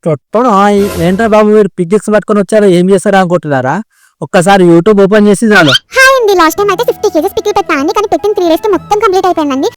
చొట్టడం ఏంట్రా బాబు మీరు పిక్స్ పట్టుకొని వచ్చారో ఏం చేస్తారా అనుకుంటున్నారా? ఒక్కసారి యూట్యూబ్ ఓపెన్ చేసి చాలు. హాయ్ అండి, లాస్ట్ టైం అయితే 50 కేజెస్ పికిల్ పెట్టానండి, కానీ పెట్టిన 3 డేస్ తో మొత్తం కంప్లీట్ అయిపోయిందండి.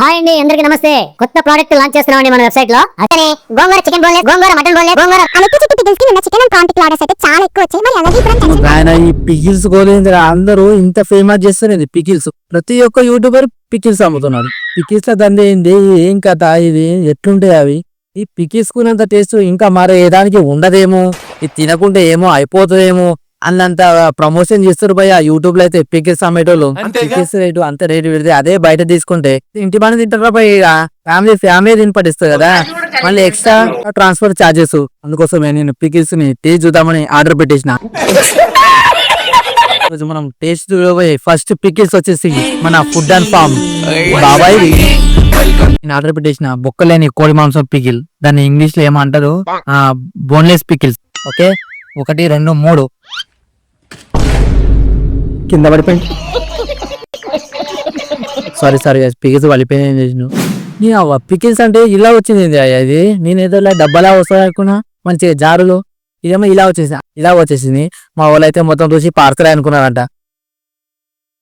హాయ్ అండి, అందరికి నమస్తే. కొత్త ప్రోడక్ట్ లాంచ్ చేస్తున్నామండి మన వెబ్సైట్ లో. అతనే గోంగూర చికెన్ బోన్లెస్, గోంగూర మటన్ బోన్లెస్, గోంగూర అలాగే చిట్టి పికిల్స్ కి నిన్న chicken and PRAN pickle orders అయితే చాలా ఎక్కువ వచ్చాయి. మరి అలాగే ఇప్పుడు ఆయన ఈ పికిల్స్ గోలేంద్ర అందరూ ఇంత ఫేమస్ చేస్తున్నది పికిల్స్. ప్రతి ఒక్క యూట్యూబర్ పికిల్స్ అమ్ముతున్నారు. పికిల్స్ లో దండే ఏంది, ఏం కథ, ఇది ఎట్లుంటాయి అవి? ఈ పికిల్స్ కున్నంత టేస్ట్ ఇంకా మరే దానికి ఉండదేమో, ఇది తినకుంటే ఏమో అయిపోతుందేమో అన్నంత ప్రమోషన్ చేస్తారు భయ యూట్యూబ్ లో అయితే. పికిల్స్ అమ్మేటోళ్ళు పికిల్స్ రేటు అంత రేటు పెడితే అదే బయట తీసుకుంటే ఇంటి పని తింటారా భయ? ఫ్యామిలీ తిని పట్టిస్తుంది కదా, మళ్ళీ ఎక్స్ట్రా ట్రాన్స్పోర్ట్ చార్జెస్. అందుకోసమే నేను పికిల్స్ ని టేస్ట్ చూద్దామని ఆర్డర్ పెట్టేసిన. మనం టేస్ట్ చూడబోయే ఫస్ట్ పికిల్స్ వచ్చేసి మన ఫుడ్ అండ్ ఫార్మ్ బాబాయ్ నేను ఆర్డర్ పెట్టేసిన బొక్కలేని కోడి మాంసం పికిల్. దాన్ని ఇంగ్లీష్ లో ఏమంటారు, బోన్లెస్ పికిల్స్. ఓకే, 1 2 3 కింద పడిపోయింది. సారీ పికిల్స్ పడిపోయినా చేసిన. పికిల్స్ అంటే ఇలా వచ్చింది అది. నేను ఏదో డబ్బాలా వస్తుంది అనుకున్నా, మంచిగా జారులో. ఇదేమో ఇలా వచ్చేసింది. మా వాళ్ళు అయితే మొత్తం చూసి పార్సల్ అనుకున్నారంట.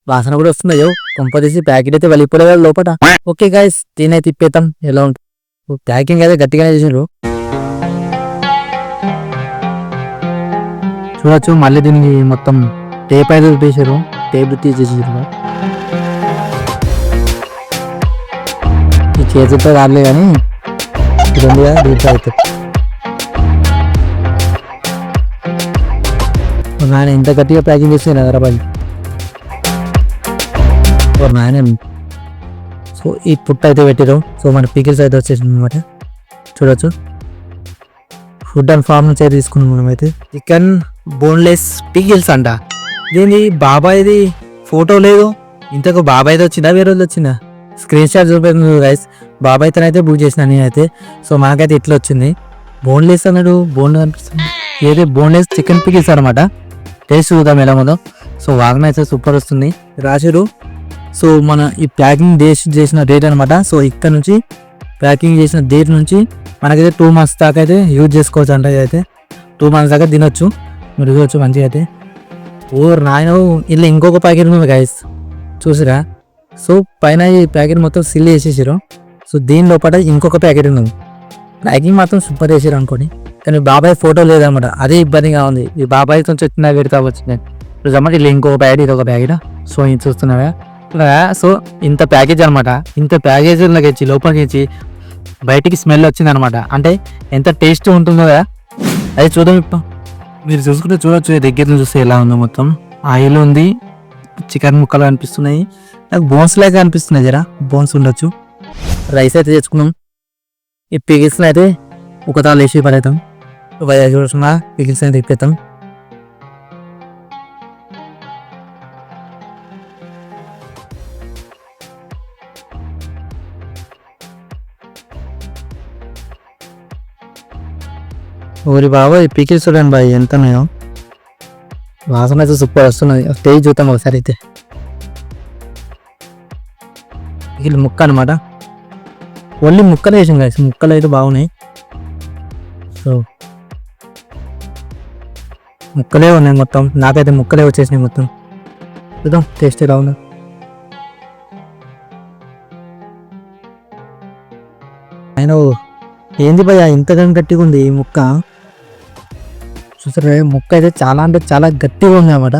వాసన కూడా వస్తుందయ్యో, కొంపదీసి ప్యాకెట్ అయితే వెళ్ళిపోలేదు లోపల. ఓకే గైస్, దీని తిప్పేద్దాం ఎలా ఉంటుంది. ప్యాకింగ్ అయితే గట్టిగానే చేసిండ్రు చూడొచ్చు. మళ్ళీ దీనికి మొత్తం టేప్ అయితే చూపేసారు, టేప్ తీసేసారు. ఈ చేతులతో రాలే కానీ ఇదండిగా దీంట్లో అవుతుంది. నాయన ఎంత గట్టిగా ప్యాకింగ్ చేస్తే హైదరాబాద్. నాయన సో ఈ పుట్ట అయితే పెట్టారు. సో మన పికిల్స్ అయితే వచ్చేసింది అనమాట. చూడొచ్చు, ఫుడ్ అండ్ ఫార్మ్ నుంచి అయితే తీసుకున్నాం మనమైతే. చికెన్ బోన్లెస్ పికిల్స్ అంట. దీని బాబాయ్ది ఫోటో లేదు. ఇంతకు బాబాయ్ది వచ్చిందా వేరే రోజు వచ్చిందా? స్క్రీన్ షాట్ చూపించింది గైస్. బాబాయ్తోనైతే బుక్ చేసిన నేనైతే. సో మనకైతే ఇట్లా వచ్చింది. బోన్లెస్ అన్నాడు, బోన్ అనిపిస్తుంది. ఏదే బోన్లెస్ చికెన్ పికిల్స్ అనమాట. టేస్ట్ చూద్దాం ఎలా ఉందో. సో వాసన అయితే సూపర్ వస్తుంది రాసిరు. సో మన ఈ ప్యాకింగ్ చేసిన డేట్ అనమాట. సో ఇక్కడ నుంచి ప్యాకింగ్ చేసిన డేట్ నుంచి మనకైతే 2 months దాకా అయితే యూజ్ చేసుకోవచ్చు అంట. అయితే 2 months దాకా తినొచ్చు, మీరు చూడవచ్చు మంచిగా అయితే. నాయన ఇలా ఇంకొక ప్యాకెట్ ఉంది గైస్, చూసిరా? సో పైన ఈ ప్యాకెట్ మొత్తం సిల్ చేసేసారు. సో దీని లోపల ఇంకొక ప్యాకెట్ ఉంది. ప్యాకింగ్ మాత్రం సూపర్ చేసారు అనుకోండి, కానీ బాబాయ్ ఫోటో లేదనమాట. అదే ఇబ్బందిగా ఉంది. ఈ బాబాయ్తో వచ్చిన పెడతా వచ్చింది చూసామా. ఇలా ఇంకొక ప్యాకెట్, ఇదొక ప్యాకెట్. సో ఇది చూస్తున్నావా? సో ఇంత ప్యాకేజ్ అనమాట. ఇంత ప్యాకేజ్ లోపలికి ఇచ్చి బయటికి స్మెల్ వచ్చింది అనమాట. అంటే ఎంత టేస్ట్ ఉంటుందో కదా, అది చూద్దాం. ఇప్పుడు మీరు చూసుకుంటే చూడొచ్చు, దగ్గర చూస్తే ఎలా ఉందో. మొత్తం ఆయిల్ ఉంది, చికెన్ ముక్కలు అనిపిస్తున్నాయి, నాకు బోన్స్ లాగా అనిపిస్తున్నాయి. జరా బోన్స్ ఉండొచ్చు. రైస్ అయితే తెచ్చుకున్నాం. ఈ పికిల్స్ అయితే ఒక తాళ్ళు వేసి పడేద్దాం. చూస్తున్నా పికిల్స్ అయితే తిప్పేద్దాం. ఊరి బాబా ఈ పికిల్స్ చూడండి బాయ్ ఎంత ఉన్నాయో. వాసన అయితే సూపర్ వస్తున్నది. టేస్ట్ చూద్దాం ఒకసారి అయితే. పికిల్ ముక్క అనమాట, ఓన్లీ ముక్కలు వేసాం కదా. ముక్కలు అయితే బాగున్నాయి. సో ముక్కలే ఉన్నాయి మొత్తం. నాకైతే ముక్కలే వచ్చేసినాయి మొత్తం. చూద్దాం టేస్ట్ ఎలా ఉందో. ఆయన ఏంది భయ ఇంతగా గట్టిగా ఉంది ఈ ముక్క? చూసారా, ముక్క అయితే చాలా అంటే చాలా గట్టిగా ఉంది అన్నమాట.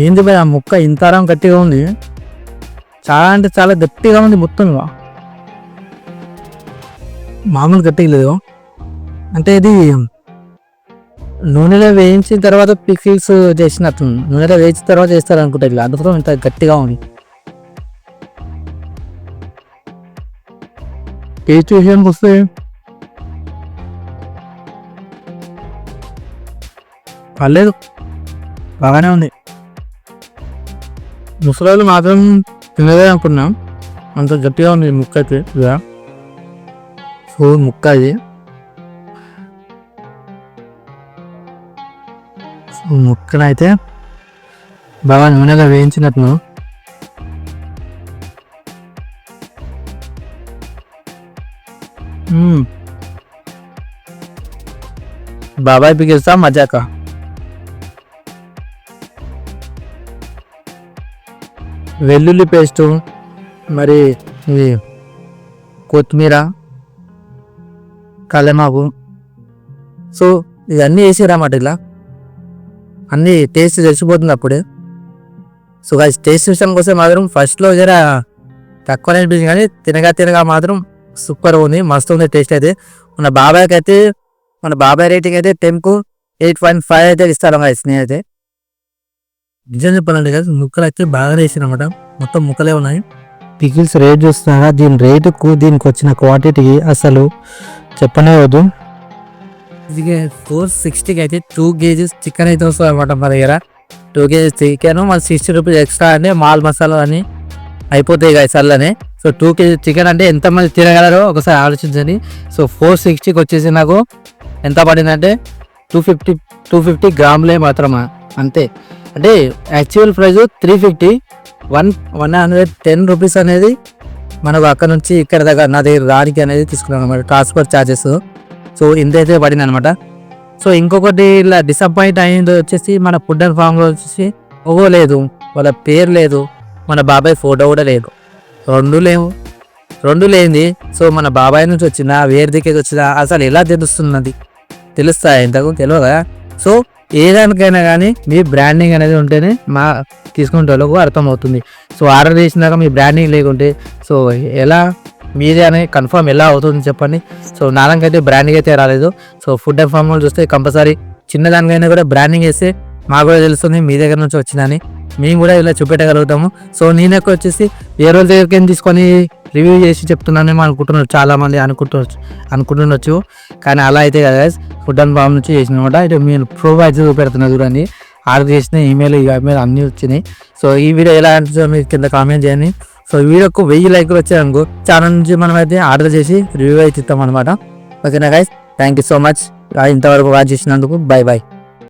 ఏంది భయ ఆ ముక్క ఇంతరం గట్టిగా ఉంది? చాలా అంటే చాలా గట్టిగా ఉంది మొత్తం. మామూలు గట్టిగా లేదు. అంటే ఇది నూనెలో వేయించిన తర్వాత పికిల్స్ చేసినట్టు, నూనెలో వేయించిన తర్వాత చేస్తారు అనుకుంటా. ఇలా అందుకోసం ఇంత గట్టిగా ఉంది. టేస్ట్ విషయానికి వస్తే పర్లేదు, బాగానే ఉంది. ముసలాళ్ళు మాత్రం తినదే అనుకున్నాం, అంత గట్టిగా ఉంది ముక్క అయితే. సో ముక్క అది ముక్కనైతే బాగా నూనెలో వేయించినట్టు బాబాయ్ పికిల్సా మజాకా? వెల్లుల్లి పేస్టు, మరి ఇది కొత్తిమీర, కలెమాకు, సో ఇవన్నీ వేసిరన్నమాట. ఇలా అన్నీ టేస్ట్ తెలిసిపోతుంది అప్పుడే. సో అది టేస్ట్ విషయానికి వస్తే మాత్రం ఫస్ట్లో జర తక్కువ అనిపించింది, కానీ తినగా మాత్రం సూపర్ ఉంది, మస్తు ఉంది టేస్ట్ అయితే. మన బాబాయ్ రేటింగ్ అయితే 10కు 8.5 అయితే ఇస్తాను guys నేనైతే. నిజం చెప్పాలంటే కదా, ముక్కలు అయితే బాగా వేసిన అనమాట, మొత్తం ముక్కలే ఉన్నాయి. పికిల్స్ రేట్ చూస్తున్నారా, దీని రేటుకు దీనికి వచ్చిన క్వాంటిటీ అసలు చెప్పనే వద్దు. ఇది 460కి అయితే 2 kgs చికెన్ అయితే వస్తుంది అనమాట మన దగ్గర. 2 kgs చికెన్ మన 60 రూపీస్ ఎక్స్ట్రా అంటే మాల్ మసాలా అని అయిపోతాయి guys అల్లనే. సో 2 kgs చికెన్ అంటే ఎంతమంది తినగలరో ఒకసారి ఆలోచించండి. సో 460కి వచ్చేసి నాకు ఎంత పడిందంటే 250 గ్రాములే మాత్రమా, అంతే. అంటే యాక్చువల్ ప్రైస్ 350, 110 రూపీస్ అనేది మనకు అక్కడ నుంచి ఇక్కడ దగ్గర నా దగ్గర రానికి అనేది తీసుకున్నాను అనమాట, ట్రాన్స్పోర్ట్ ఛార్జెస్. సో ఇంతైతే పడింది అనమాట. సో ఇంకొకటి ఇలా డిసప్పాయింట్ అయింది వచ్చేసి మన ఫుడ్ అండ్ ఫామ్లో వచ్చేసి ఓవో లేదు, వాళ్ళ పేరు లేదు, మన బాబాయ్ ఫోటో కూడా లేదు, రెండు లేనిది. సో మన బాబాయ్ నుంచి వచ్చినా వేరే దిక్కేది వచ్చినా అసలు ఎలా తెలుస్తాయి ఇంతకు తెలియదు కదా. సో ఏ దానికైనా కానీ మీ బ్రాండింగ్ అనేది ఉంటేనే మా తీసుకునే వాళ్ళకు అర్థమవుతుంది. సో ఆర్డర్ చేసినాక మీ బ్రాండింగ్ లేకుంటే సో ఎలా మీదే అనేది కన్ఫర్మ్ ఎలా అవుతుంది చెప్పండి. సో నాకైతే బ్రాండింగ్ అయితే రాలేదు. సో ఫుడ్ అండ్ ఫార్మ్ చూస్తే కంపల్సరీ చిన్నదానికైనా కూడా బ్రాండింగ్ వేస్తే మాకు కూడా తెలుస్తుంది మీ దగ్గర నుంచి వచ్చిందని, మేము కూడా ఇలా చూపెట్టగలుగుతాము. సో నేనెక్క వచ్చేసి ఏ రోజు దగ్గరికి తీసుకొని రివ్యూ చేసి చెప్తున్నానేమో అనుకుంటున్నారు చాలామంది అనుకుంటుండొచ్చు, కానీ అలా అయితే కదా. ఫుడ్ అండ్ ఫార్మ్ నుంచి చేసిన అనమాట. ఇటు మీరు ప్రూఫ్ అయితే చూపెడుతున్నా చూడండి, ఆర్డర్ చేసిన ఈమెయిల్ అన్నీ వచ్చినాయి. సో ఈ వీడియో ఎలా అనిపించిందో మీరు కింద కామెంట్ చేయండి. సో ఈ వీడియోకు 1000 లైక్లు వచ్చాయనుకో ఛానల్ నుంచి మనం అయితే ఆర్డర్ చేసి రివ్యూ అయితే ఇస్తాం అనమాట. ఓకేనా guys, thank you so much ఇంతవరకు వాచ్ చేసినందుకు. బై.